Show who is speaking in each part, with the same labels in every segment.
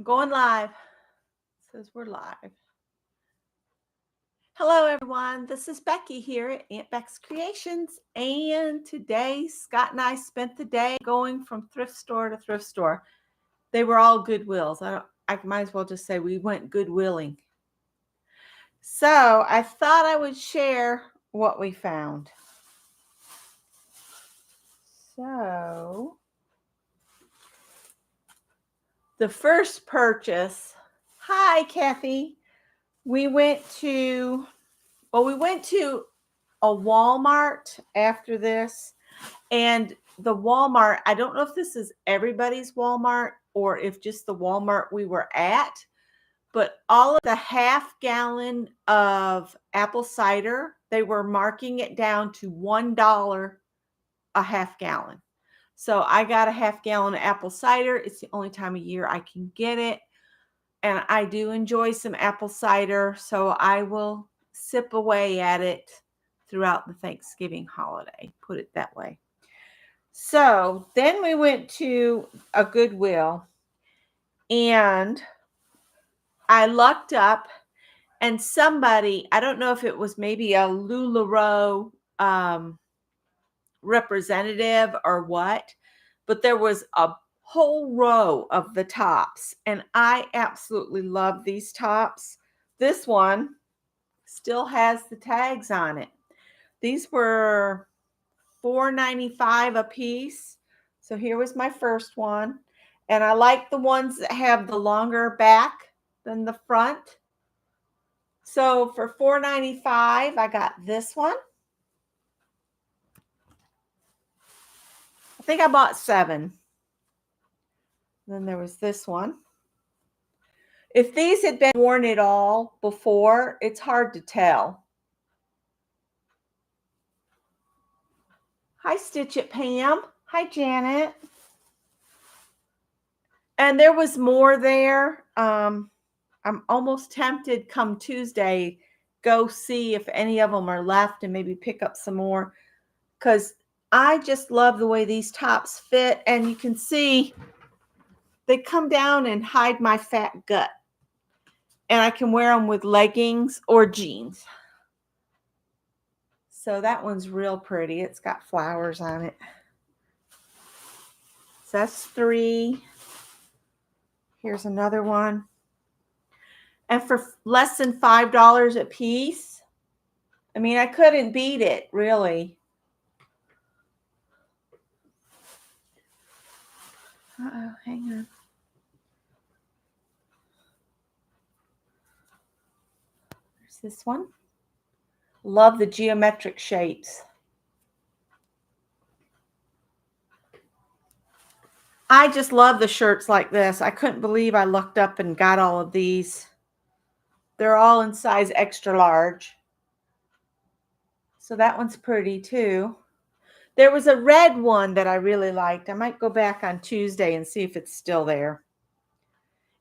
Speaker 1: Going live. It says we're live. Hello, everyone. This is Becky here at Aunt Beck's Creations. And today, Scott and I spent the day going from thrift store to thrift store. They were all Goodwills. I might as well just say we went Goodwilling. So I thought I would share what we found. So the first purchase. Hi, Kathy. We went to a Walmart after this. And the Walmart, I don't know if this is everybody's Walmart or if just the Walmart we were at, but all of the half gallon of apple cider, they were marking it down to $1 a half gallon. So I got a half gallon of apple cider. It's the only time of year I can get it. And I do enjoy some apple cider, so I will sip away at it throughout the Thanksgiving holiday, put it that way. So then we went to a Goodwill, and I looked up, and somebody, I don't know if it was maybe a LuLaRoe representative or what, but there was a whole row of the tops, and I absolutely love these tops. This one still has the tags on it. These were $4.95 a piece. So here was my first one, and I like the ones that have the longer back than the front. So for $4.95, I got this one. I think I bought 7. Then there was this one. If these had been worn at all before, it's hard to tell. Hi, Stitch It Pam. Hi, Janet. And there was more there. I'm almost tempted come Tuesday, go see if any of them are left and maybe pick up some more, because I just love the way these tops fit. And you can see they come down and hide my fat gut. And I can wear them with leggings or jeans. So that one's real pretty. It's got flowers on it. So that's 3. Here's another one. And for less than $5 a piece, I mean, I couldn't beat it, really. Uh-oh, hang on. There's this one. Love the geometric shapes. I just love the shirts like this. I couldn't believe I looked up and got all of these. They're all in size extra large. So that one's pretty too. There was a red one that I really liked. I might go back on Tuesday and see if it's still there.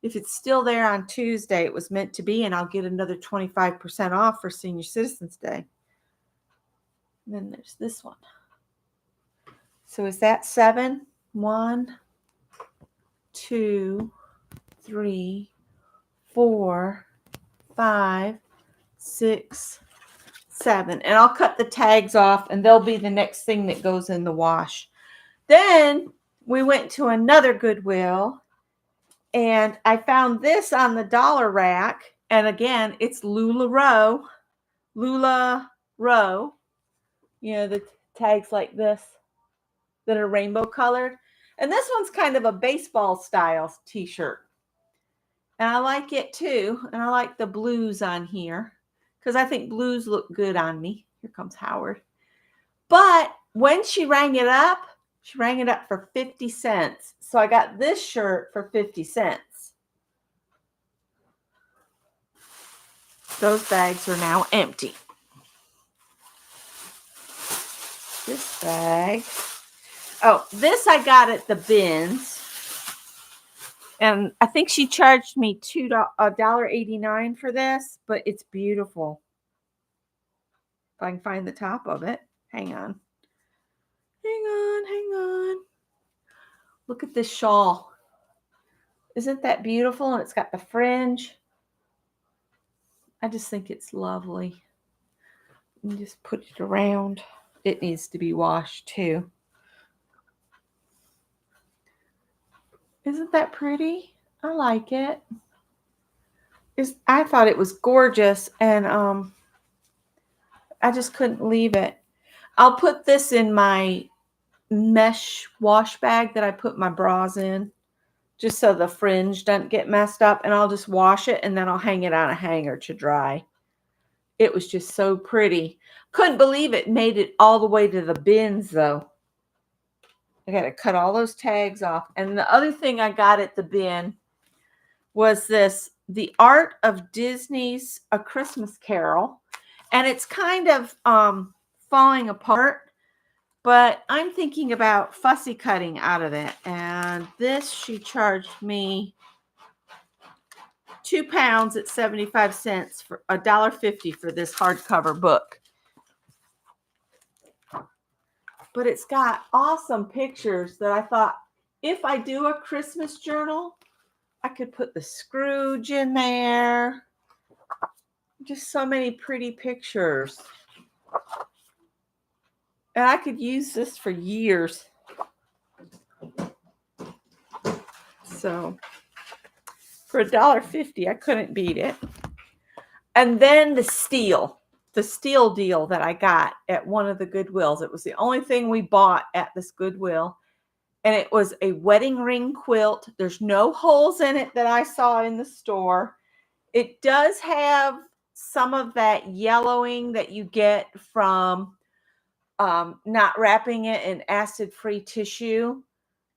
Speaker 1: If it's still there on Tuesday, it was meant to be, and I'll get another 25% off for Senior Citizens Day. And then there's this one. So is that 7? 1, 2, 3, 4, 5, 6, 7. And I'll cut the tags off, and they'll be the next thing that goes in the wash. Then we went to another Goodwill, and I found this on the dollar rack. And again, it's LuLaRoe. LuLaRoe. You know, the tags like this that are rainbow colored. And this one's kind of a baseball style t-shirt. And I like it too. And I like the blues on here because I think blues look good on me. Here comes Howard. But when she rang it up for 50 cents. So I got this shirt for 50 cents. Those bags are now empty. This bag. Oh, this I got at the bins. And I think she charged me $1.89 for this, but it's beautiful. If I can find the top of it. Hang on. Hang on. Look at this shawl. Isn't that beautiful? And it's got the fringe. I just think it's lovely. And just put it around. It needs to be washed too. Isn't that pretty? I like it. I thought it was gorgeous, and I just couldn't leave it. I'll put this in my mesh wash bag that I put my bras in, just so the fringe doesn't get messed up, and I'll just wash it, and then I'll hang it on a hanger to dry. It was just so pretty. Couldn't believe it made it all the way to the bins, though. I got to cut all those tags off. And the other thing I got at the bin was this, The Art of Disney's A Christmas Carol. And it's kind of falling apart, but I'm thinking about fussy cutting out of it. And this, she charged me £2 at 75 cents for $1.50 for this hardcover book. But it's got awesome pictures that I thought, if I do a Christmas journal, I could put the Scrooge in there. Just so many pretty pictures. And I could use this for years. So for $1.50, I couldn't beat it. And then the steel deal that I got at one of the Goodwills. It was the only thing we bought at this Goodwill. And it was a wedding ring quilt. There's no holes in it that I saw in the store. It does have some of that yellowing that you get from not wrapping it in acid-free tissue.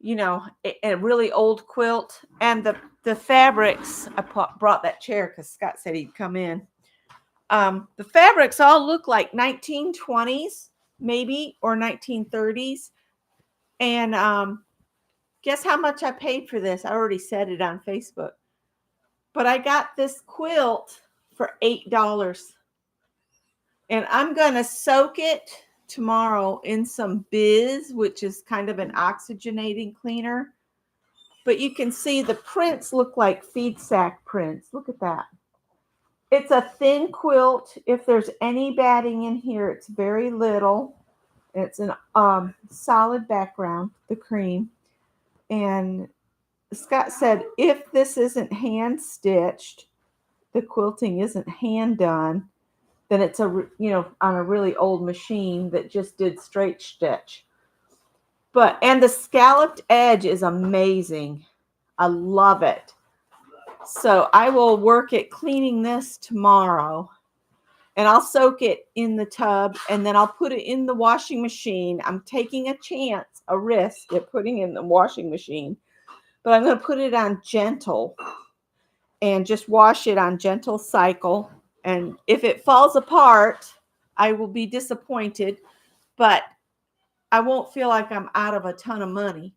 Speaker 1: You know, a really old quilt. And the fabrics, I brought that chair because Scott said he'd come in. The fabrics all look like 1920s, maybe, or 1930s. And guess how much I paid for this? I already said it on Facebook. But I got this quilt for $8. And I'm going to soak it tomorrow in some Biz, which is kind of an oxygenating cleaner. But you can see the prints look like feed sack prints. Look at that. It's a thin quilt. If there's any batting in here, it's very little. It's an solid background, the cream. And Scott said, if this isn't hand stitched, the quilting isn't hand done, then it's on a really old machine that just did straight stitch. And the scalloped edge is amazing. I love it. So I will work at cleaning this tomorrow, and I'll soak it in the tub, and then I'll put it in the washing machine. I'm taking a risk at putting it in the washing machine, but I'm going to put it on gentle and just wash it on gentle cycle. And if it falls apart, I will be disappointed, but I won't feel like I'm out of a ton of money.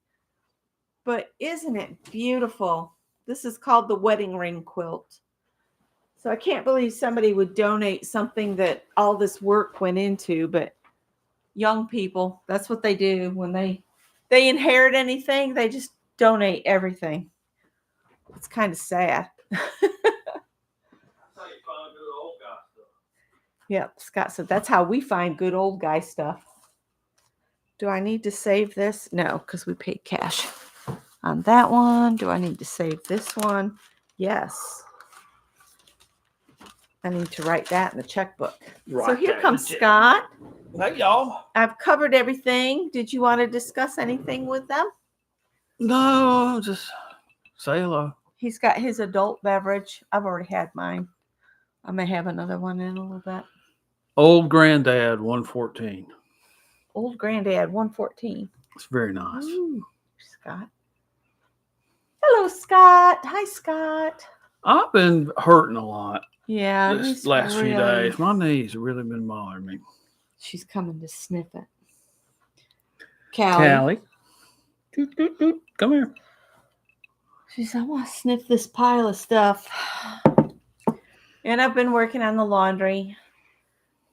Speaker 1: But isn't it beautiful? This is called the wedding ring quilt. So I can't believe somebody would donate something that all this work went into, but young people, that's what they do. When they inherit anything, they just donate everything. It's kind of sad. Yep, Scott said that's how we find good old guy stuff. Do I need to save this? No, because we paid cash on that one. Do I need to save this one? Yes. I need to write that in the checkbook. So here comes Scott.
Speaker 2: Hey, y'all.
Speaker 1: I've covered everything. Did you want to discuss anything with them?
Speaker 2: No, just say hello.
Speaker 1: He's got his adult beverage. I've already had mine. I may have another one in a little bit.
Speaker 2: Old Granddad 114.
Speaker 1: Old Granddad 114.
Speaker 2: It's very nice.
Speaker 1: Ooh, Scott. Hello, Scott. Hi, Scott.
Speaker 2: I've been hurting a lot.
Speaker 1: Yeah.
Speaker 2: This last few days. My knees have really been bothering me.
Speaker 1: She's coming to sniff it.
Speaker 2: Callie. Doot, doot, doot. Come here.
Speaker 1: She said, I want to sniff this pile of stuff. And I've been working on the laundry.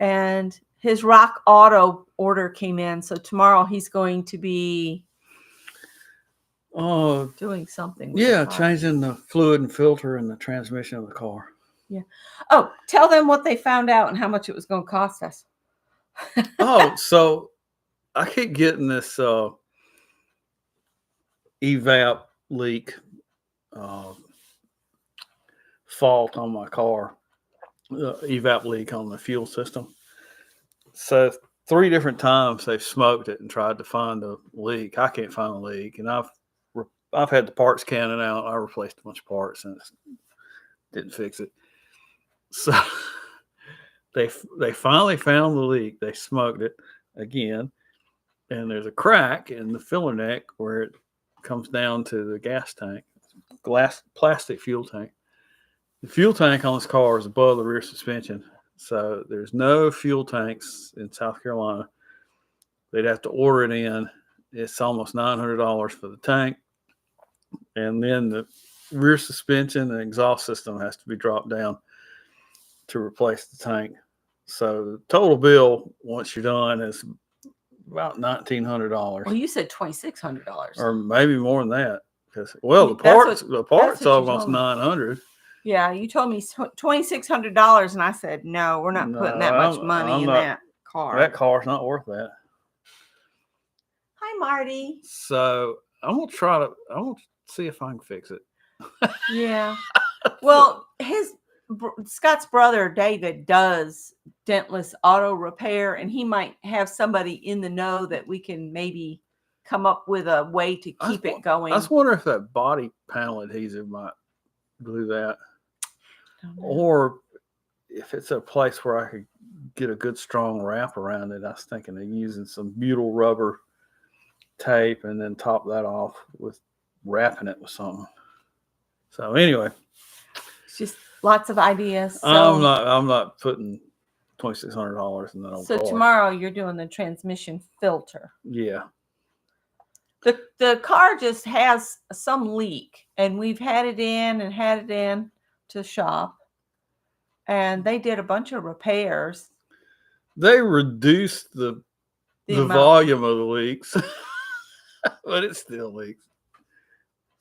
Speaker 1: And his Rock Auto order came in. So tomorrow he's going to be doing something with the
Speaker 2: Yeah,
Speaker 1: car.
Speaker 2: changing the fluid and filter in the transmission of the car.
Speaker 1: Yeah. Oh, tell them what they found out and how much it was going to cost us.
Speaker 2: Oh, so I keep getting this evap leak uh, fault on my car, evap leak on the fuel system. So 3 different times they've smoked it and tried to find a leak. I can't find a leak, and I've had the parts cannon out. I replaced a bunch of parts and it didn't fix it. So they finally found the leak. They smoked it again, and there's a crack in the filler neck where it comes down to the gas tank, plastic fuel tank. The fuel tank on this car is above the rear suspension, so there's no fuel tanks in South Carolina. They'd have to order it in. It's almost $900 for the tank, and then the rear suspension and exhaust system has to be dropped down to replace the tank. So the total bill once you're done is about $1,900.
Speaker 1: Well, you said $2,600.
Speaker 2: Or maybe more than that. Because the parts almost 900.
Speaker 1: Yeah, you told me $2,600, and I said no, we're not putting that much money in that car.
Speaker 2: That car's not worth that.
Speaker 1: Hi, Marty.
Speaker 2: So I'm gonna see if I can fix it.
Speaker 1: Yeah. Well, Scott's brother David does dentless auto repair, and he might have somebody in the know that we can maybe come up with a way to keep it going.
Speaker 2: I was wondering if that body panel adhesive might do that, or if it's a place where I could get a good strong wrap around it. I was thinking of using some butyl rubber tape and then top that off with wrapping it with something. So anyway,
Speaker 1: it's just lots of ideas. So,
Speaker 2: I'm not putting $2,600 in that old car.
Speaker 1: So tomorrow you're doing the transmission filter.
Speaker 2: Yeah.
Speaker 1: The car just has some leak, and we've had it in to shop, and they did a bunch of repairs.
Speaker 2: They reduced the volume of the leaks, but it still leaks.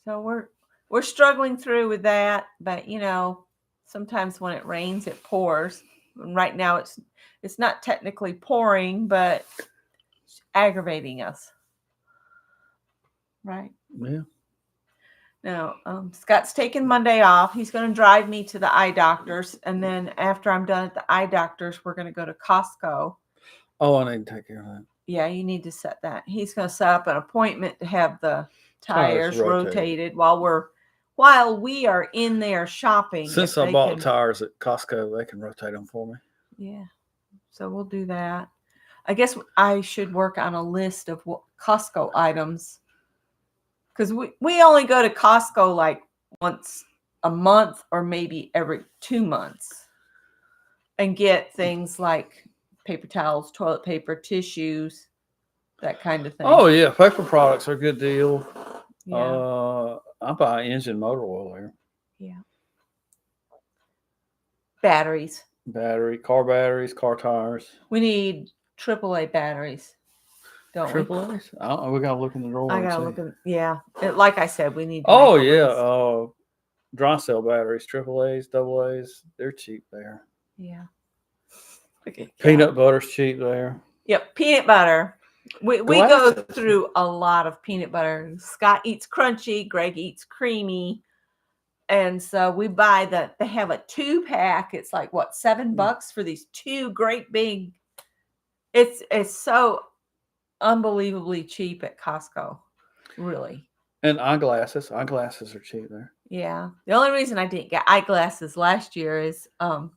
Speaker 1: So we're struggling through with that, but sometimes when it rains, it pours. And right now it's not technically pouring, but it's aggravating us. Right.
Speaker 2: Yeah.
Speaker 1: Now, Scott's taking Monday off. He's going to drive me to the eye doctors, and then after I'm done at the eye doctors, we're going to go to Costco.
Speaker 2: Oh, I need to take care of that.
Speaker 1: Yeah, you need to set that. He's going to set up an appointment to have the tires rotated while we are in there shopping.
Speaker 2: Since I bought the tires at Costco, they can rotate them for me.
Speaker 1: Yeah. So we'll do that. I guess I should work on a list of what Costco items, because we only go to Costco like once a month or maybe every 2 months and get things like paper towels, toilet paper, tissues, that kind of thing.
Speaker 2: Oh, yeah. Paper products are a good deal.
Speaker 1: Yeah.
Speaker 2: I buy engine motor oil there.
Speaker 1: Yeah. Batteries.
Speaker 2: Car batteries, car tires.
Speaker 1: We need AAA batteries. Don't we?
Speaker 2: AAA's? We got to look in the drawer.
Speaker 1: I got to look in. Yeah. Like I said, we need.
Speaker 2: Oh, yeah. Dry cell batteries, AAA's, AA's. They're cheap there.
Speaker 1: Yeah.
Speaker 2: Okay. Peanut butter's cheap there.
Speaker 1: Yep. Peanut butter. We go through a lot of peanut butter. Scott eats crunchy. Greg eats creamy. And so we buy they have a 2-pack. It's like, what, $7 for these 2 great big. It's so unbelievably cheap at Costco. Really.
Speaker 2: And eyeglasses. Eyeglasses are cheap there.
Speaker 1: Yeah. The only reason I didn't get eyeglasses last year is
Speaker 2: I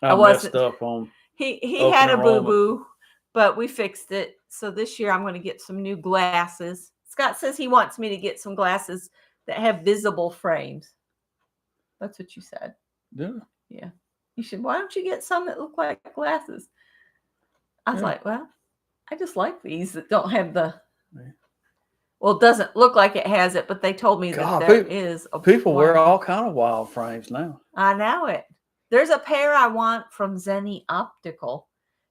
Speaker 2: messed up on.
Speaker 1: He had a boo-boo, but we fixed it. So this year I'm going to get some new glasses. Scott says he wants me to get some glasses that have visible frames. That's what you said.
Speaker 2: Yeah.
Speaker 1: Yeah. You should. Why don't you get some that look like glasses? I was like, well, I just like these that don't have the. Well, it doesn't look like it has it, but they told me that there is.
Speaker 2: People wear all kind of wild frames now.
Speaker 1: I know it. There's a pair I want from Zenny Optical.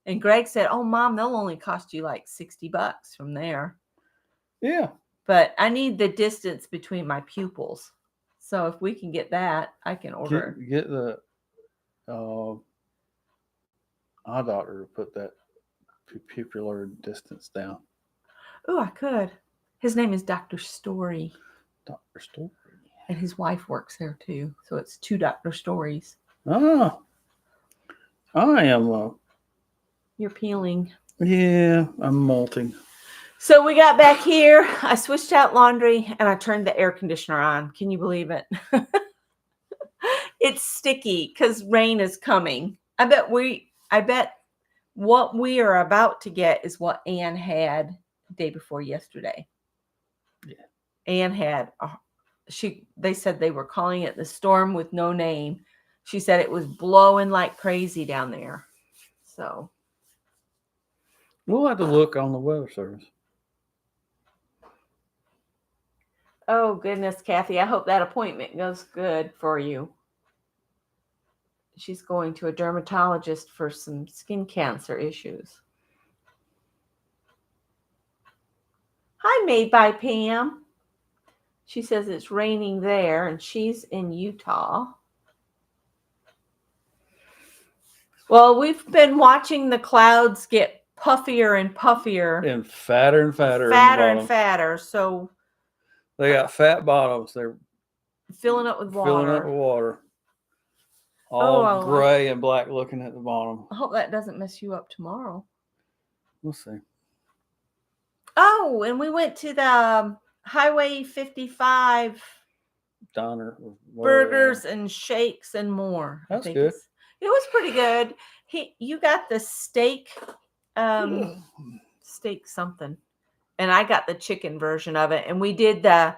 Speaker 1: And Greg said, oh, Mom, they'll only cost you like $60 from there.
Speaker 2: Yeah.
Speaker 1: But I need the distance between my pupils. So if we can get that, I can order.
Speaker 2: Get the eye doctor to put that pupillar distance down.
Speaker 1: Oh, I could. His name is Dr. Story.
Speaker 2: Dr. Story.
Speaker 1: And his wife works there too. So it's 2 Dr. Stories.
Speaker 2: Oh, I am.
Speaker 1: You're peeling.
Speaker 2: Yeah, I'm molting.
Speaker 1: So we got back here. I switched out laundry and I turned the air conditioner on. Can you believe it? It's sticky because rain is coming. I bet what we are about to get is what Anne had the day before yesterday.
Speaker 2: Yeah.
Speaker 1: Anne had they said they were calling it the storm with no name. She said it was blowing like crazy down there. So
Speaker 2: we'll have to look on the weather service.
Speaker 1: Oh goodness, Kathy, I hope that appointment goes good for you. She's going to a dermatologist for some skin cancer issues. Hi, Made by Pam. She says it's raining there and she's in Utah. Well, we've been watching the clouds get puffier and puffier.
Speaker 2: And fatter and fatter.
Speaker 1: Fatter and fatter. So
Speaker 2: they got fat bottoms. They're
Speaker 1: filling up with water.
Speaker 2: All gray and black looking at the bottom.
Speaker 1: I hope that doesn't mess you up tomorrow.
Speaker 2: We'll see.
Speaker 1: Oh, and we went to the Highway 55
Speaker 2: diner.
Speaker 1: Burgers and shakes and more.
Speaker 2: That's good.
Speaker 1: It was pretty good. You got the steak, steak something, and I got the chicken version of it, and we did the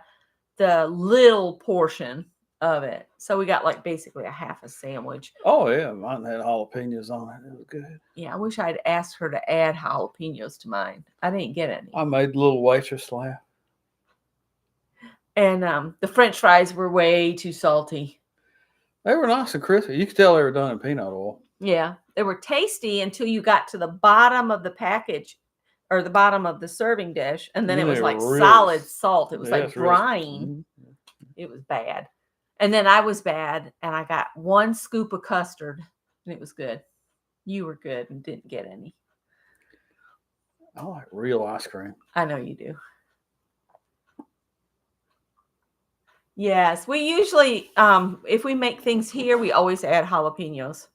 Speaker 1: little portion of it. So we got like basically a half a sandwich.
Speaker 2: Oh yeah, mine had jalapenos on it. It was good.
Speaker 1: Yeah, I wish I'd asked her to add jalapenos to mine. I didn't get any.
Speaker 2: I made the little waitress laugh.
Speaker 1: And the French fries were way too salty.
Speaker 2: They were nice and crispy. You could tell they were done in peanut oil.
Speaker 1: Yeah, they were tasty until you got to the bottom of the package or the bottom of the serving dish. And then it was like solid salt. It was like brine. It was bad. And then I was bad. And I got 1 scoop of custard. And it was good. You were good and didn't get any.
Speaker 2: I like real ice cream.
Speaker 1: I know you do. Yes, we usually, if we make things here, we always add jalapenos.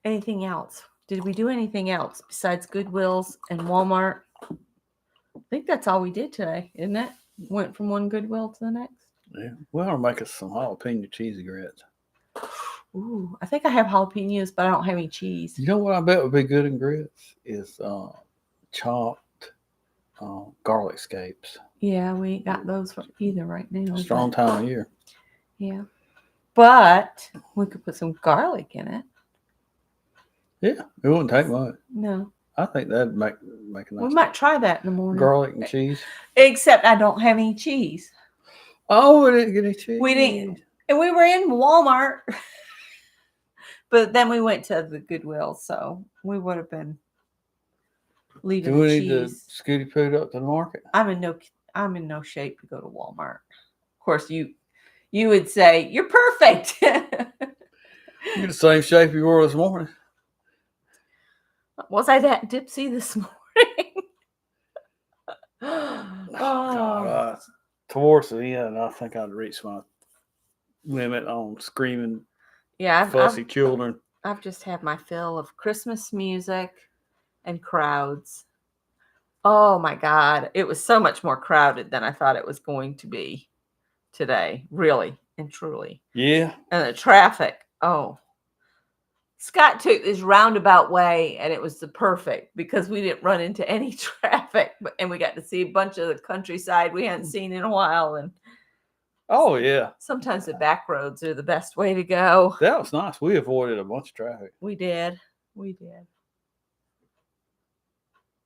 Speaker 1: Anything else? Did we do anything else besides Goodwill's and Walmart? I think that's all we did today, isn't it? Went from one Goodwill to the next.
Speaker 2: Yeah, we ought to make us some jalapeno cheesy grits.
Speaker 1: Ooh, I think I have jalapenos, but I don't have any cheese.
Speaker 2: You know what I bet would be good in grits is chopped garlic scapes.
Speaker 1: Yeah, we ain't got those either right now.
Speaker 2: Strong time of year.
Speaker 1: Yeah, but we could put some garlic in it.
Speaker 2: Yeah, it wouldn't take much.
Speaker 1: No.
Speaker 2: I think that'd make a nice.
Speaker 1: We might try that in the morning.
Speaker 2: Garlic and cheese.
Speaker 1: Except I don't have any cheese.
Speaker 2: Oh, we didn't get any cheese.
Speaker 1: We didn't. And we were in Walmart. But then we went to the Goodwill, so we would have been leaving
Speaker 2: Do we
Speaker 1: the
Speaker 2: need to
Speaker 1: cheese.
Speaker 2: scooty poot up to the market?
Speaker 1: I'm in no shape to go to Walmart. Of course, you would say you're perfect.
Speaker 2: You're in the same shape you were this morning.
Speaker 1: Was I that dipsy this morning?
Speaker 2: God, towards the end, I think I'd reached my limit on screaming.
Speaker 1: Yeah,
Speaker 2: fussy children.
Speaker 1: I've just had my fill of Christmas music and crowds. Oh my God. It was so much more crowded than I thought it was going to be today. Really and truly.
Speaker 2: Yeah.
Speaker 1: And the traffic. Oh. Scott took this roundabout way and it was the perfect because we didn't run into any traffic. And we got to see a bunch of the countryside we hadn't seen in a while. And
Speaker 2: oh, yeah.
Speaker 1: Sometimes the back roads are the best way to go.
Speaker 2: That was nice. We avoided a bunch of traffic.
Speaker 1: We did.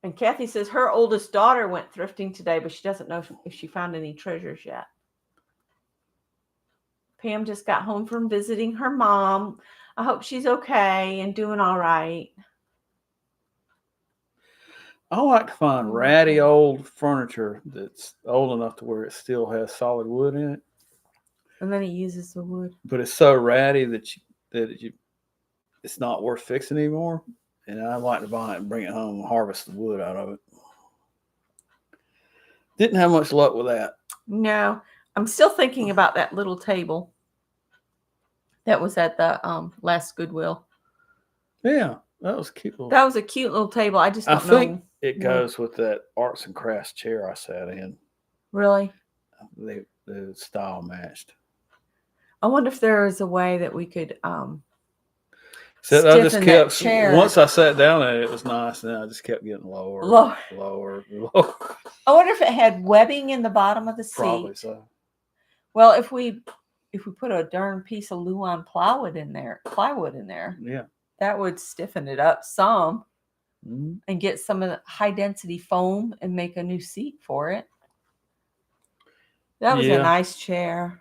Speaker 1: And Kathy says her oldest daughter went thrifting today, but she doesn't know if she found any treasures yet. Pam just got home from visiting her mom. I hope she's okay and doing all right.
Speaker 2: I like to find ratty old furniture that's old enough to where it still has solid wood in it,
Speaker 1: And then he uses the wood.
Speaker 2: but it's so ratty that it's not worth fixing anymore. And I like to buy it and bring it home and harvest the wood out of it. Didn't have much luck with that.
Speaker 1: No, I'm still thinking about that little table that was at the last Goodwill.
Speaker 2: Yeah, that was cute.
Speaker 1: That was a cute little table. I just
Speaker 2: I
Speaker 1: don't
Speaker 2: think
Speaker 1: know.
Speaker 2: it goes with that arts and crafts chair I sat in.
Speaker 1: Really?
Speaker 2: The style matched.
Speaker 1: I wonder if there is a way that we could
Speaker 2: So I just
Speaker 1: stiffen that
Speaker 2: kept
Speaker 1: chair.
Speaker 2: once I sat down at it, it was nice, and then I just kept getting lower,
Speaker 1: Lower.
Speaker 2: lower.
Speaker 1: I wonder if it had webbing in the bottom of the seat.
Speaker 2: Probably so.
Speaker 1: Well, if we put a darn piece of Luan plywood in there,
Speaker 2: Yeah,
Speaker 1: that would stiffen it up some,
Speaker 2: mm-hmm.
Speaker 1: and get some of the high density foam and make a new seat for it. That was a nice chair.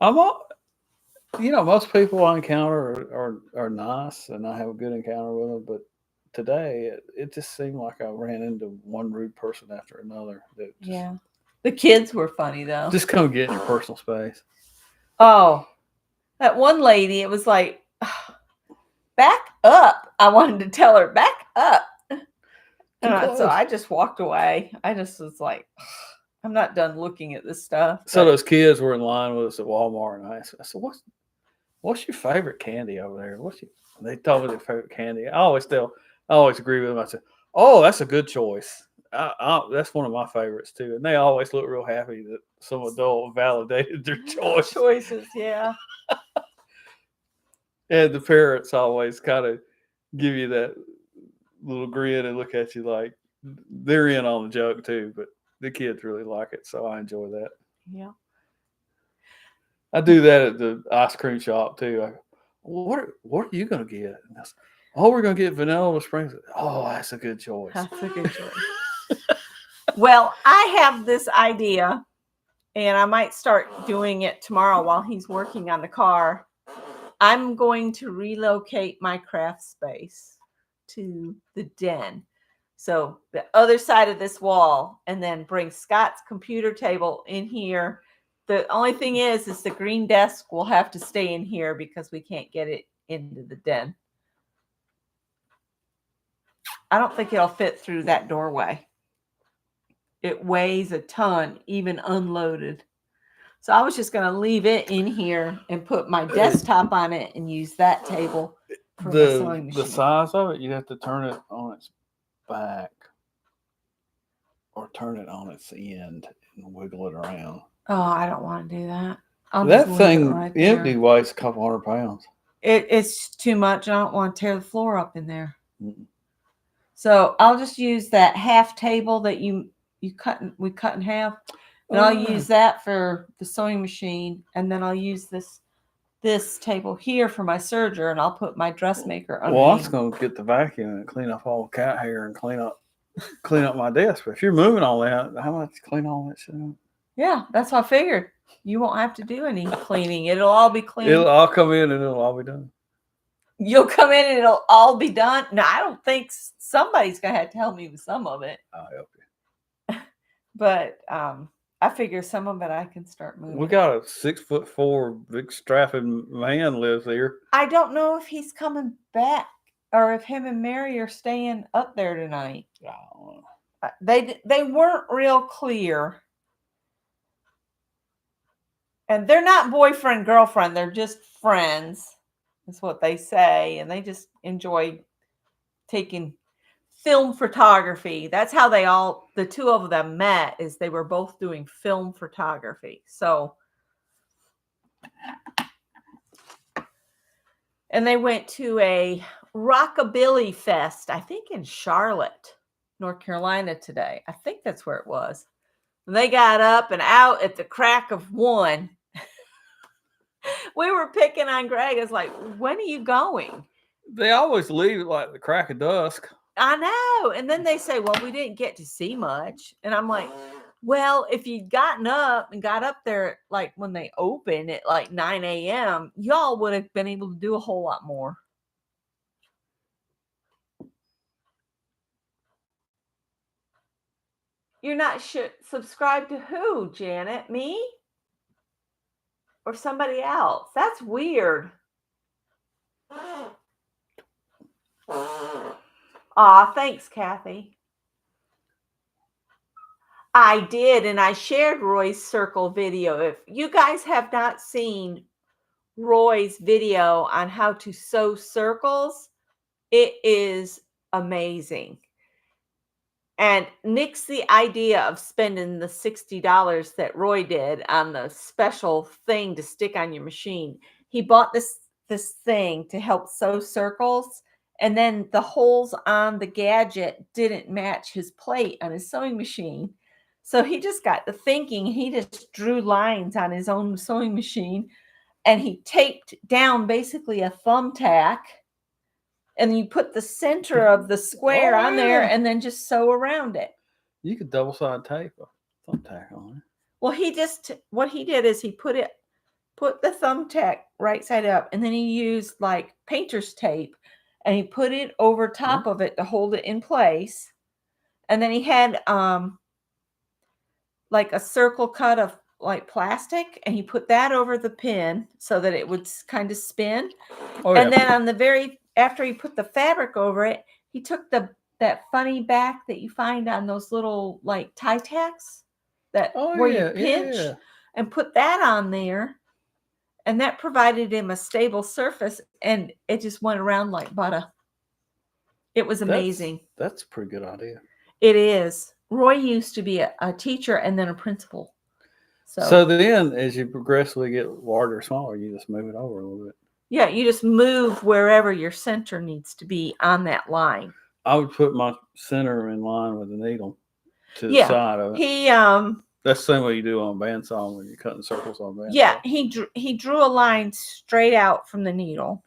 Speaker 2: Most people I encounter are nice, and I have a good encounter with them. But today, it just seemed like I ran into one rude person after another.
Speaker 1: The kids were funny though.
Speaker 2: Just come get in your personal space.
Speaker 1: Oh, that one lady, it was like, back up. I wanted to tell her, back up. So I just walked away. I just was like, I'm not done looking at this stuff.
Speaker 2: So those kids were in line with us at Walmart, and I said, what's your favorite candy over there? They told me their favorite candy. I always agree with them. I said, oh, that's a good choice. That's one of my favorites too. And they always look real happy that some adult validated their
Speaker 1: choices. Yeah.
Speaker 2: And the parents always kind of give you that little grin and look at you like they're in on the joke too, but the kids really like it, so I enjoy that.
Speaker 1: Yeah.
Speaker 2: I do that at the ice cream shop too. I go, what are you going to get? And I say, we're going to get vanilla springs. Oh, that's a good choice.
Speaker 1: That's a good choice. Well, I have this idea, and I might start doing it tomorrow while he's working on the car. I'm going to relocate my craft space to the den. So the other side of this wall, and then bring Scott's computer table in here. The only thing is the green desk will have to stay in here because we can't get it into the den. I don't think it'll fit through that doorway. It weighs a ton, even unloaded. So I was just going to leave it in here and put my desktop on it and use that table for my sewing machine.
Speaker 2: The size of it, you have to turn it on its back or turn it on its end and wiggle it around.
Speaker 1: Oh, I don't want to do that.
Speaker 2: That thing empty weighs a couple 100 pounds.
Speaker 1: It's too much. I don't want to tear the floor up in there. Mm-mm. So I'll just use that half table that we cut in half. And I'll use that for the sewing machine, and then I'll use this table here for my serger, and I'll put my dressmaker underneath.
Speaker 2: Well, I was going to get the vacuum and clean up all the cat hair and clean up my desk. But if you're moving all that, how much to clean all that shit up? Yeah, that's what I figured. You won't have to do any cleaning. It'll all be clean. I'll come in and it'll all be done. You'll come in and it'll all be done? No, I don't think somebody's going to have to help me with some of it. I'll help you. But I figure some of it I can start moving. We got a 6'4" big strapping man lives here. I don't know if he's coming back or if him and Mary are staying up there tonight. I don't know. They weren't real clear. And they're not boyfriend, girlfriend. They're just friends. That's what they say. And they just enjoy taking film photography. That's how the two of them met, is they were both doing film photography. So, and they went to a rockabilly fest, I think in Charlotte, North Carolina today. I think that's where it was. And they got up and out at the crack of 1. We were picking on Greg. It's like, when are you going? They always leave at like the crack of dusk. I know. And then they say, well, we didn't get to see much. And I'm like, well, if you'd gotten up and got up there like when they opened at like 9 a.m., y'all would have been able to do a whole lot more.
Speaker 1: You're not subscribed to who, Janet? Me? Or somebody else? That's weird. Aw, thanks, Kathy. I did, and I shared Roy's circle video. If you guys have not seen Roy's video on how to sew circles, it is amazing. And nix the idea of spending the $60 that Roy did on the special thing to stick on your machine. He bought this thing to help sew circles, and then the holes on the gadget didn't match his plate on his sewing machine. So he just got to thinking, he just drew lines on his own sewing machine, and he taped down basically a thumbtack, and you put the center of the square on there and then just sew around it.
Speaker 2: You could double side tape a thumbtack on it.
Speaker 1: Well, what he did is he put the thumbtack right side up, and then he used like painter's tape, and he put it over top of it to hold it in place. And then he had like a circle cut of like plastic, and he put that over the pin so that it would kind of spin. And then on the after he put the fabric over it, he took that funny back that you find on those little like tie tacks where you pinch and put that on there, and that provided him a stable surface, and it just went around like butter. It was amazing.
Speaker 2: That's a pretty good idea.
Speaker 1: It is. Roy used to be a teacher and then a principal.
Speaker 2: So then, as you progressively get larger or smaller, you just move it over a little bit.
Speaker 1: Yeah, you just move wherever your center needs to be on that line.
Speaker 2: I would put my center in line with the needle to the side of it. That's the same way you do on bandsaw when you're cutting circles on bandsaw.
Speaker 1: Yeah, he drew a line straight out from the needle.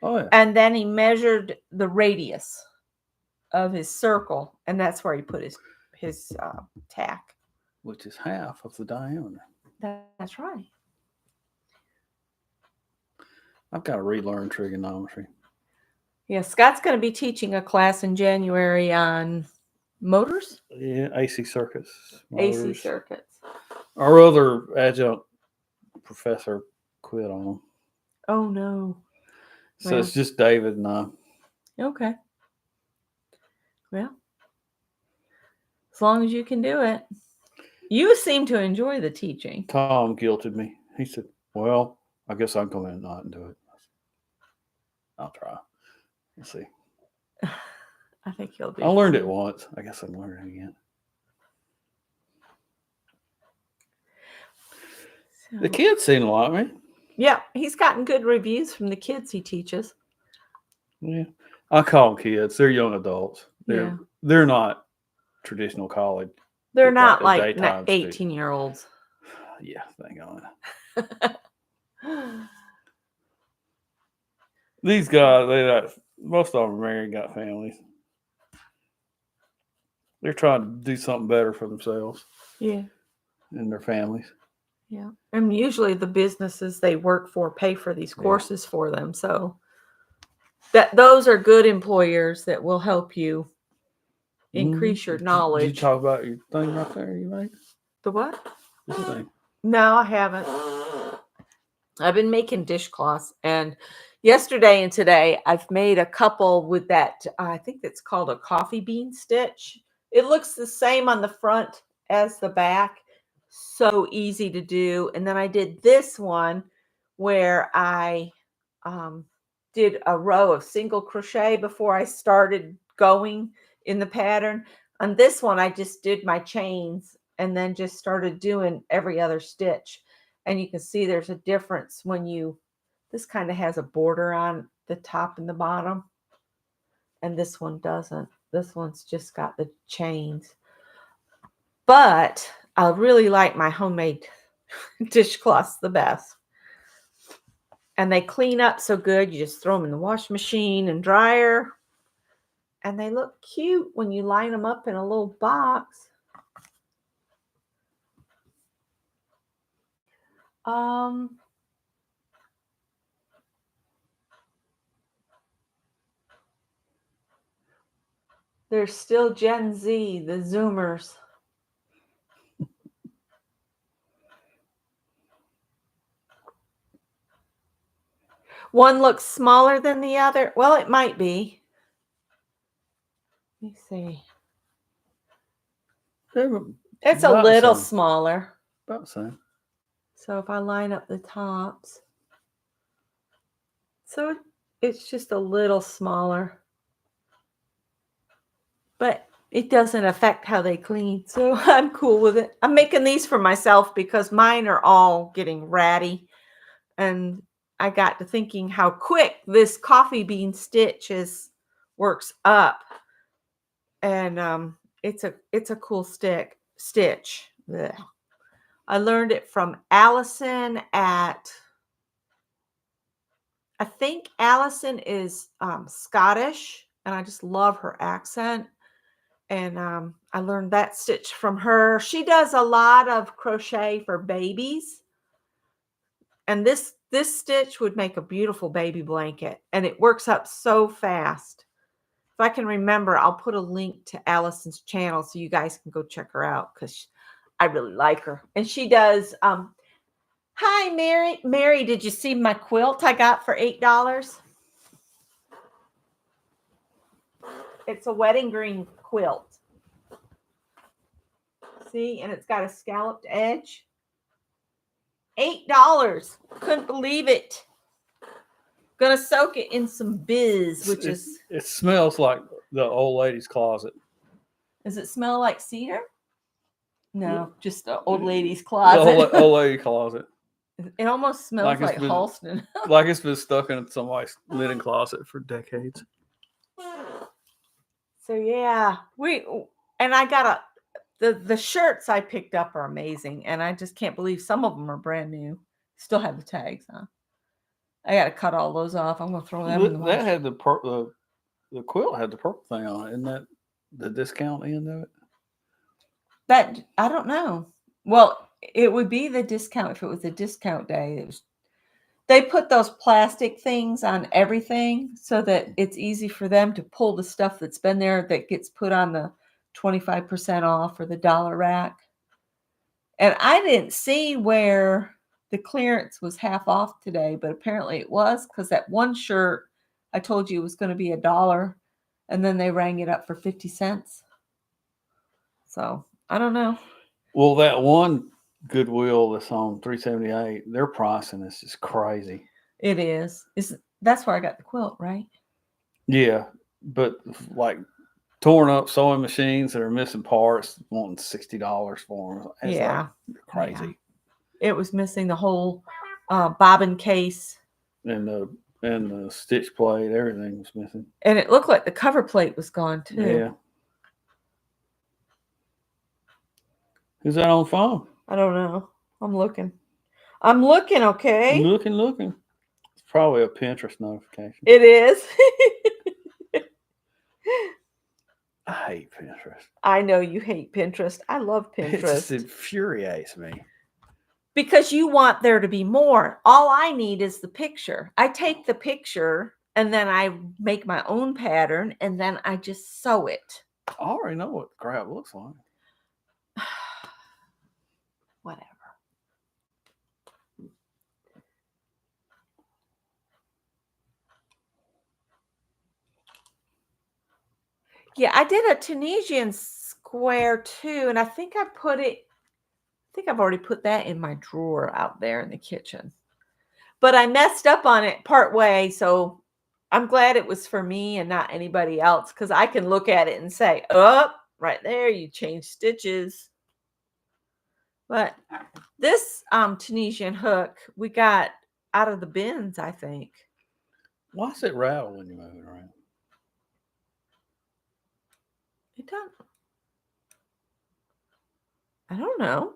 Speaker 2: Oh yeah.
Speaker 1: And then he measured the radius of his circle, and that's where he put his tack,
Speaker 2: which is half of the diameter.
Speaker 1: That's right.
Speaker 2: I've got to relearn trigonometry.
Speaker 1: Yeah, Scott's going to be teaching a class in January on motors.
Speaker 2: Yeah, AC circuits.
Speaker 1: Motors. AC circuits.
Speaker 2: Our other adjunct professor quit on them.
Speaker 1: Oh, no.
Speaker 2: So it's just David and I.
Speaker 1: Okay. Well, as long as you can do it. You seem to enjoy the teaching.
Speaker 2: Tom guilted me. He said, well, I guess I'll come in at night and do it. I'll try. Let's see.
Speaker 1: I think he'll be.
Speaker 2: I learned it once. I guess I can learn it again. So, the kids seem to like me.
Speaker 1: Yeah, he's gotten good reviews from the kids he teaches.
Speaker 2: Yeah, I call them kids. They're young adults. They're not traditional college.
Speaker 1: They're not like 18-year-olds.
Speaker 2: Yeah, thank God. These guys, most of them are married, got families. They're trying to do something better for themselves.
Speaker 1: Yeah.
Speaker 2: And their families.
Speaker 1: Yeah. And usually the businesses they work for pay for these courses for them. So those are good employers that will help you increase your knowledge.
Speaker 2: Did you talk about your thing right there you made?
Speaker 1: The what?
Speaker 2: This thing.
Speaker 1: No, I haven't. I've been making dishcloths, and yesterday and today I've made a couple with that. I think it's called a coffee bean stitch. It looks the same on the front as the back. So easy to do. And then I did this one where I did a row of single crochet before I started going in the pattern. On this one, I just did my chains and then just started doing every other stitch. And you can see there's a difference when this kind of has a border on the top and the bottom. And this one doesn't. This one's just got the chains. But I really like my homemade dishcloths the best. And they clean up so good. You just throw them in the washing machine and dryer. And they look cute when you line them up in a little box. There's still Gen Z, the Zoomers. One looks smaller than the other. Well, it might be. Let me see. It's a
Speaker 2: About the
Speaker 1: little
Speaker 2: same.
Speaker 1: smaller.
Speaker 2: About the same.
Speaker 1: So if I line up the tops, so it's just a little smaller. But it doesn't affect how they clean. So I'm cool with it. I'm making these for myself because mine are all getting ratty. And I got to thinking how quick this coffee bean works up. And it's a cool stitch. Blech. I learned it from Allison I think Allison is Scottish, and I just love her accent. And I learned that stitch from her. She does a lot of crochet for babies, and this stitch would make a beautiful baby blanket, and it works up so fast. If I can remember, I'll put a link to Allison's channel so you guys can go check her out because I really like her. And she does. Hi, Mary. Mary, did you see my quilt I got for $8? It's a wedding green quilt. See, and it's got a scalloped edge. $8. Couldn't believe it. Gonna soak it in some biz, which is.
Speaker 2: It smells like the old lady's closet.
Speaker 1: Does it smell like cedar? No, just the old lady's closet.
Speaker 2: The old lady closet.
Speaker 1: It almost smells like
Speaker 2: been,
Speaker 1: Halston.
Speaker 2: Like it's been stuck in somebody's linen closet for decades.
Speaker 1: So yeah, I got the shirts I picked up are amazing, and I just can't believe some of them are brand new. Still have the tags, huh? I got to cut all those off. I'm gonna throw them in the wash.
Speaker 2: That had the quilt had the purple thing on it. Isn't that the discount end of it?
Speaker 1: That I don't know. Well, it would be the discount if it was a discount day. They put those plastic things on everything so that it's easy for them to pull the stuff that's been there that gets put on the 25% off or the dollar rack. And I didn't see where the clearance was half off today, but apparently it was because that one shirt I told you was going to be $1, and then they rang it up for 50 cents. So I don't know.
Speaker 2: Well, that one Goodwill that's on 378, their pricing is just crazy.
Speaker 1: It is. That's where I got the quilt, right?
Speaker 2: Yeah, but like torn up sewing machines that are missing parts, wanting $60 for them. It's like crazy.
Speaker 1: Yeah. It was missing the whole bobbin case
Speaker 2: and the stitch plate. Everything was missing,
Speaker 1: and it looked like the cover plate was gone too.
Speaker 2: Yeah. Who's that on the phone?
Speaker 1: I don't know. I'm looking. Okay.
Speaker 2: Looking. It's probably a Pinterest notification.
Speaker 1: It is.
Speaker 2: I hate Pinterest.
Speaker 1: I know you hate Pinterest. I love Pinterest. It
Speaker 2: just infuriates me.
Speaker 1: Because you want there to be more. All I need is the picture. I take the picture and then I make my own pattern and then I just sew it.
Speaker 2: I already know what the crap looks like.
Speaker 1: Whatever. Yeah, I did a Tunisian square too, and I think I've already put that in my drawer out there in the kitchen. But I messed up on it part way, so I'm glad it was for me and not anybody else, because I can look at it and say, oh, right there, you changed stitches. But this Tunisian hook we got out of the bins, I think.
Speaker 2: Why does it rattle when you move it around?
Speaker 1: It doesn't. I don't know.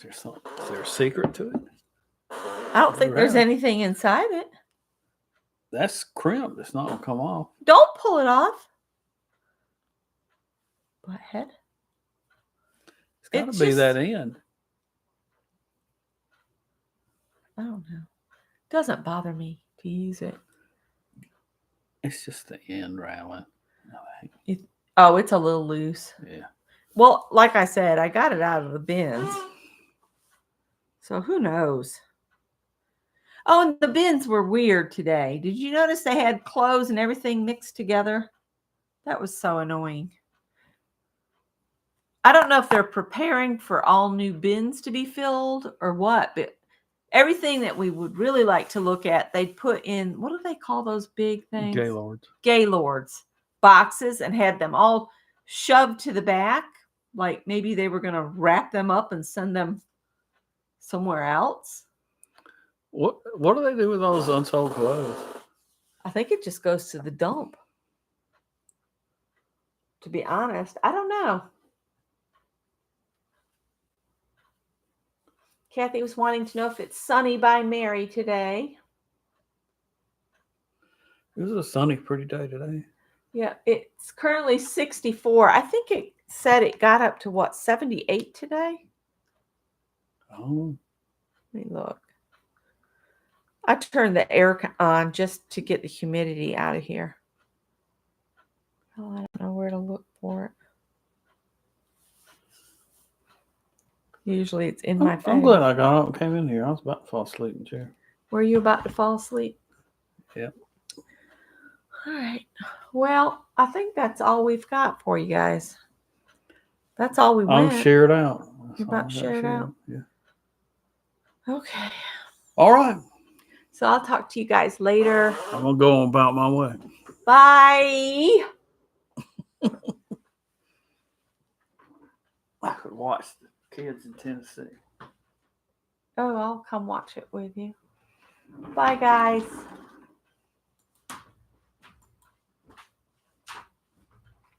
Speaker 2: Is there a secret to it?
Speaker 1: I don't think there's anything inside it.
Speaker 2: That's crimped. It's not going to come off.
Speaker 1: Don't pull it off. Butthead.
Speaker 2: It's got to be that end.
Speaker 1: I don't know. It doesn't bother me to use it.
Speaker 2: It's just the end rattling.
Speaker 1: It's a little loose.
Speaker 2: Yeah.
Speaker 1: Well, like I said, I got it out of the bins. So who knows? Oh, and the bins were weird today. Did you notice they had clothes and everything mixed together? That was so annoying. I don't know if they're preparing for all new bins to be filled or what, but everything that we would really like to look at, they'd put in, what do they call those big things?
Speaker 2: Gaylords.
Speaker 1: Gaylords boxes, and had them all shoved to the back. Like maybe they were going to wrap them up and send them somewhere else.
Speaker 2: What do they do with all those unsold clothes?
Speaker 1: I think it just goes to the dump. To be honest, I don't know. Kathy was wanting to know if it's sunny by Mary today.
Speaker 2: It was a sunny, pretty day today.
Speaker 1: Yeah, it's currently 64. I think it said it got up to what, 78 today?
Speaker 2: Oh.
Speaker 1: Let me look. I turned the air on just to get the humidity out of here. Oh, I don't know where to look for it. Usually it's in my face.
Speaker 2: I'm glad I got up and came in here. I was about to fall asleep in the chair.
Speaker 1: Were you about to fall asleep?
Speaker 2: Yeah.
Speaker 1: All right. Well, I think that's all we've got for you guys. That's all we went.
Speaker 2: I'm shared out.
Speaker 1: You're about shared out?
Speaker 2: Yeah.
Speaker 1: Okay.
Speaker 2: All right.
Speaker 1: So I'll talk to you guys later.
Speaker 2: I'm going to go on about my way.
Speaker 1: Bye.
Speaker 2: I could watch the kids in Tennessee.
Speaker 1: Oh, I'll come watch it with you. Bye, guys.